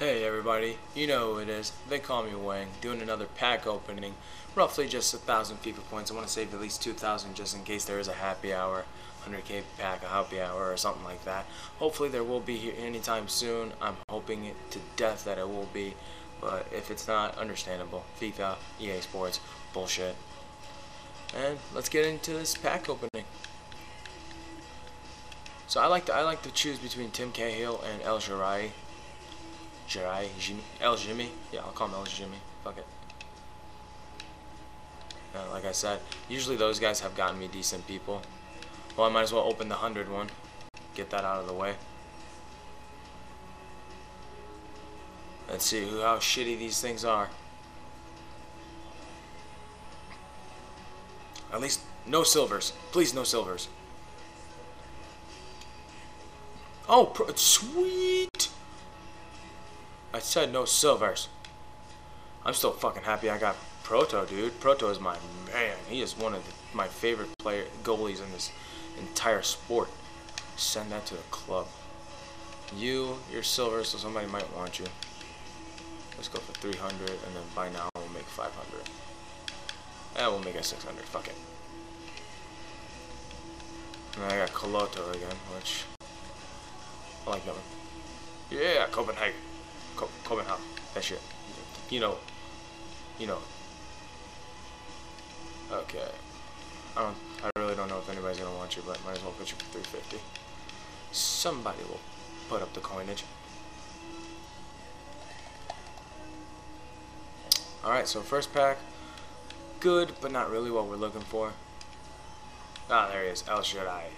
Hey everybody, you know who it is. They call me Wang, doing another pack opening. Roughly just 1,000 FIFA points. I want to save at least 2,000 just in case there is a happy hour, 100k pack, a happy hour, or something like that. Hopefully there will be here anytime soon. I'm hoping it to death that it will be, but if it's not, understandable. FIFA, EA Sports, bullshit. And let's get into this pack opening. So I like to choose between Tim Cahill and El Jirayi. El Jimmy. Yeah, I'll call him El Jimmy. Fuck it. Like I said, usually those guys have gotten me decent people. Well, I might as well open the 100 one. Get that out of the way. Let's see how shitty these things are. At least no silvers. Please, no silvers. Oh, sweet! I said no silvers. I'm still fucking happy I got Proto, dude. Proto is my man. He is one of my favorite goalies in this entire sport. Send that to the club. You're silver, so somebody might want you. Let's go for 300, and then by now we'll make 500. And we'll make it 600. Fuck it. And I got Coloto again, which I like that one. Yeah, Copenhagen. Copenhagen. That shit. You know. Okay. I really don't know if anybody's gonna want you, but might as well put you for 350. Somebody will put up the coinage. Alright, so first pack. Good, but not really what we're looking for. Ah, there he is. El Jirayi.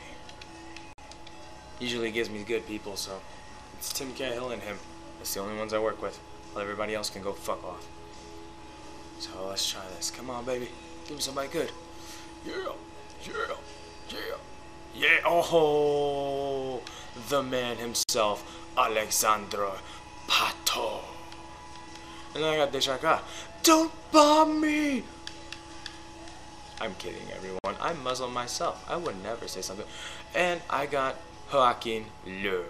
Usually gives me good people, so it's Tim Cahill and him. That's the only ones I work with. While everybody else can go fuck off. So let's try this. Come on, baby. Give me somebody good. Yeah. Oh, the man himself, Alexandre Pato. And then I got Deshaka. Don't bomb me! I'm kidding, everyone. I'm Muslim myself. I would never say something. And I got Joaquin Low.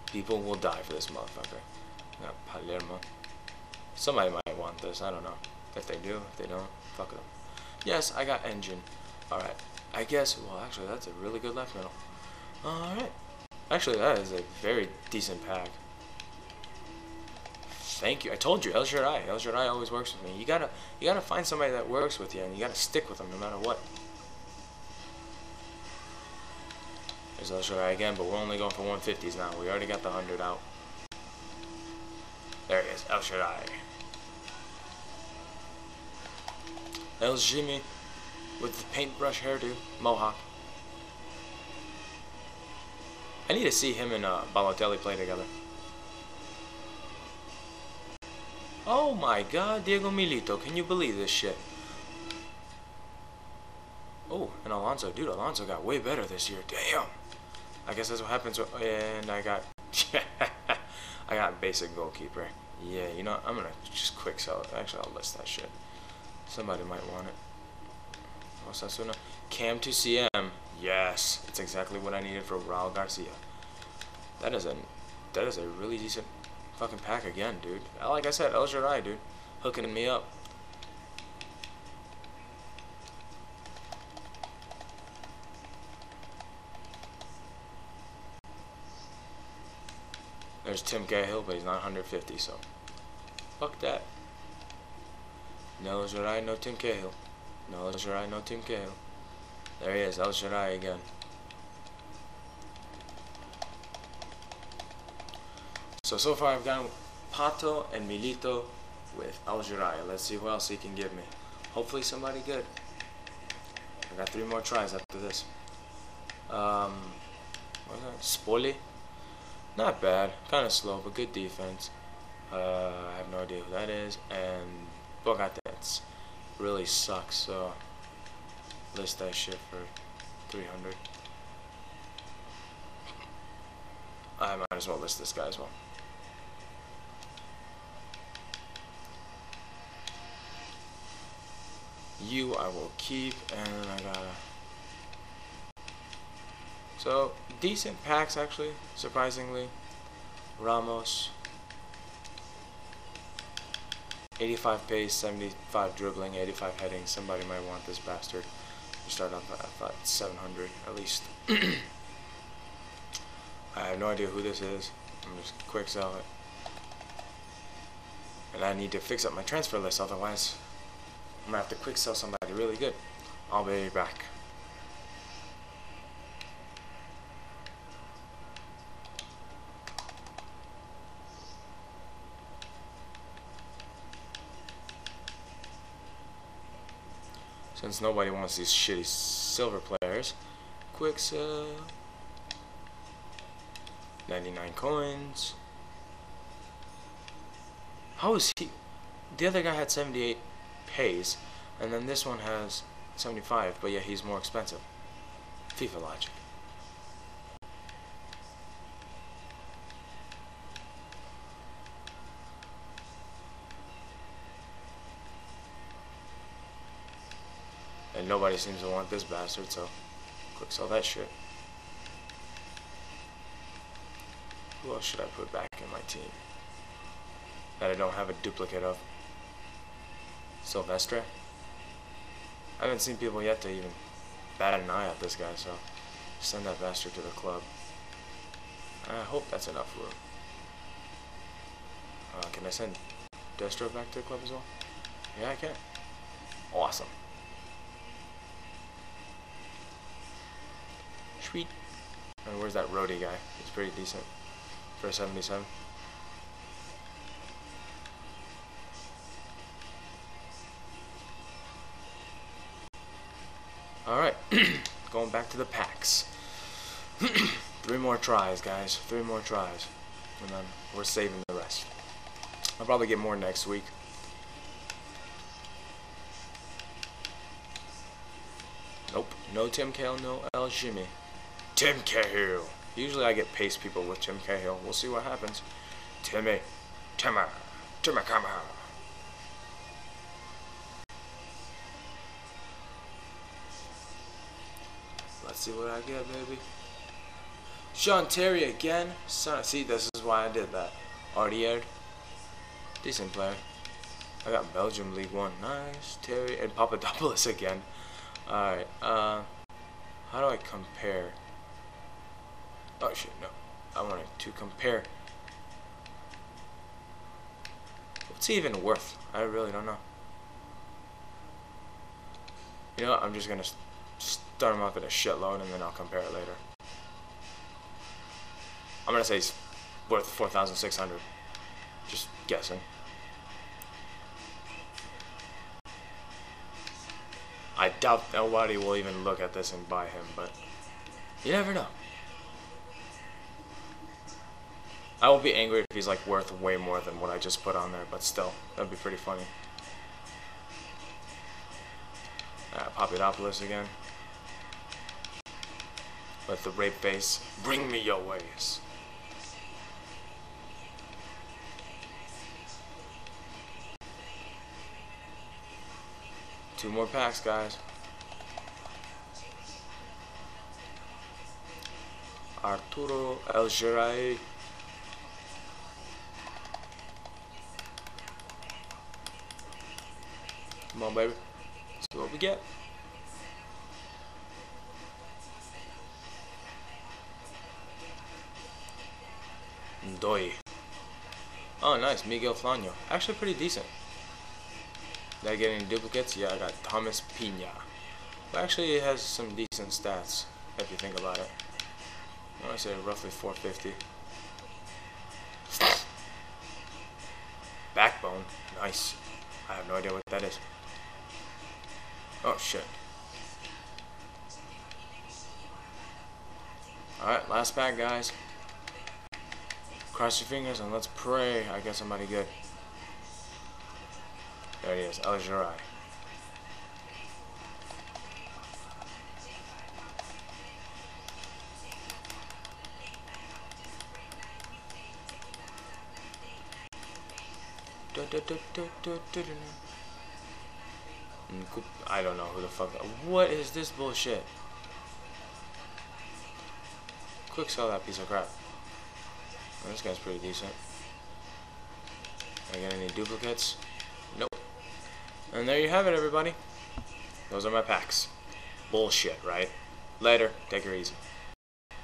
People will die for this motherfucker. I got Palermo. Somebody might want this. I don't know. If they do, if they don't, fuck them. Yes, I got Engine. Alright. I guess, well, actually, that's a really good left middle. Alright. Actually, that is a very decent pack. Thank you. I told you, El Jirayi. El Jirayi always works with me. You gotta find somebody that works with you, and you gotta stick with them no matter what. There's El Jirayi again, but we're only going for 150s now. We already got the 100 out. There he is, El Jirayi. El Jimmy with the paintbrush hairdo, mohawk. I need to see him and Balotelli play together. Oh my god, Diego Milito, can you believe this shit? Oh, and Alonso, dude, Alonso got way better this year, damn. I guess that's what happens, and I got, I got basic goalkeeper. Yeah, you know, I'm gonna just quick sell it. Actually, I'll list that shit. Somebody might want it. Osasuna. Cam to CM. Yes, it's exactly what I needed for Raul Garcia. That is a really decent fucking pack again, dude. Like I said, El Jirayi, dude, hooking me up. There's Tim Cahill, but he's not 150, so fuck that. No El Jirayi, no Tim Cahill. No El Jirayi, no Tim Cahill. There he is, El Jirayi again. So far I've gotten Pato and Milito with El Jirayi. Let's see who else he can give me. Hopefully somebody good. I got 3 more tries after this. What was that? Spoli? Not bad. Kind of slow, but good defense. I have no idea who that is. And Bogatets really sucks, so list that shit for 300. I might as well list this guy as well. You I will keep, and I gotta. So decent packs actually, surprisingly. Ramos, 85 pace, 75 dribbling, 85 heading. Somebody might want this bastard. Start off at 700 at least. I have no idea who this is. I'm just quick sell it. And I need to fix up my transfer list, otherwise I'm gonna have to quick sell somebody really good. I'll be back. Since nobody wants these shitty silver players, quick sell. 99 coins. How is he? The other guy had 78 pays, and then this one has 75, but yeah, he's more expensive. FIFA logic. And nobody seems to want this bastard, so quick sell that shit. Who else should I put back in my team that I don't have a duplicate of? Silvestre? I haven't seen people yet to even bat an eye at this guy, so send that bastard to the club. I hope that's enough room. Can I send Destro back to the club as well? Yeah, I can. Awesome. Sweet. And where's that roadie guy? He's pretty decent for a 77. Alright, going back to the packs. 3 more tries, guys. 3 more tries. And then we're saving the rest. I'll probably get more next week. Nope. No Tim Cahill, no El Jimmy. Tim Cahill. Usually I get pace people with Tim Cahill. We'll see what happens. Timmy. Timmer. Timmer, come on. Let's see what I get, baby. Sean Terry again. Son, see, this is why I did that. Ardier. Decent player. I got Belgium League 1. Nice. Terry and Papadopoulos again. Alright, how do I compare? Oh shit, no. I wanted to compare. What's he even worth? I really don't know. You know what? I'm just gonna start him off at a shitload and then I'll compare it later. I'm gonna say he's worth 4,600. Just guessing. I doubt nobody will even look at this and buy him, but you never know. I will be angry if he's like worth way more than what I just put on there, but still, that'd be pretty funny. Papadopoulos again. With the rape face. Bring me your ways. Two more packs, guys. Arturo Elgerai. Come on, baby. See what we get. Ndoye. Oh, nice. Miguel Flano. Actually pretty decent. Did I get any duplicates? Yeah, I got Thomas Pina. But actually, it has some decent stats, if you think about it. I want to say roughly 450. Backbone. Nice. I have no idea what that is. Oh, shit. Alright, last pack, guys. Cross your fingers and let's pray I get somebody good. There he is, Elgerai. I don't know who the fuck. What is this bullshit? Quick sell that piece of crap. This guy's pretty decent. I get any duplicates? And there you have it, everybody. Those are my packs. Bullshit, right? Later. Take her easy.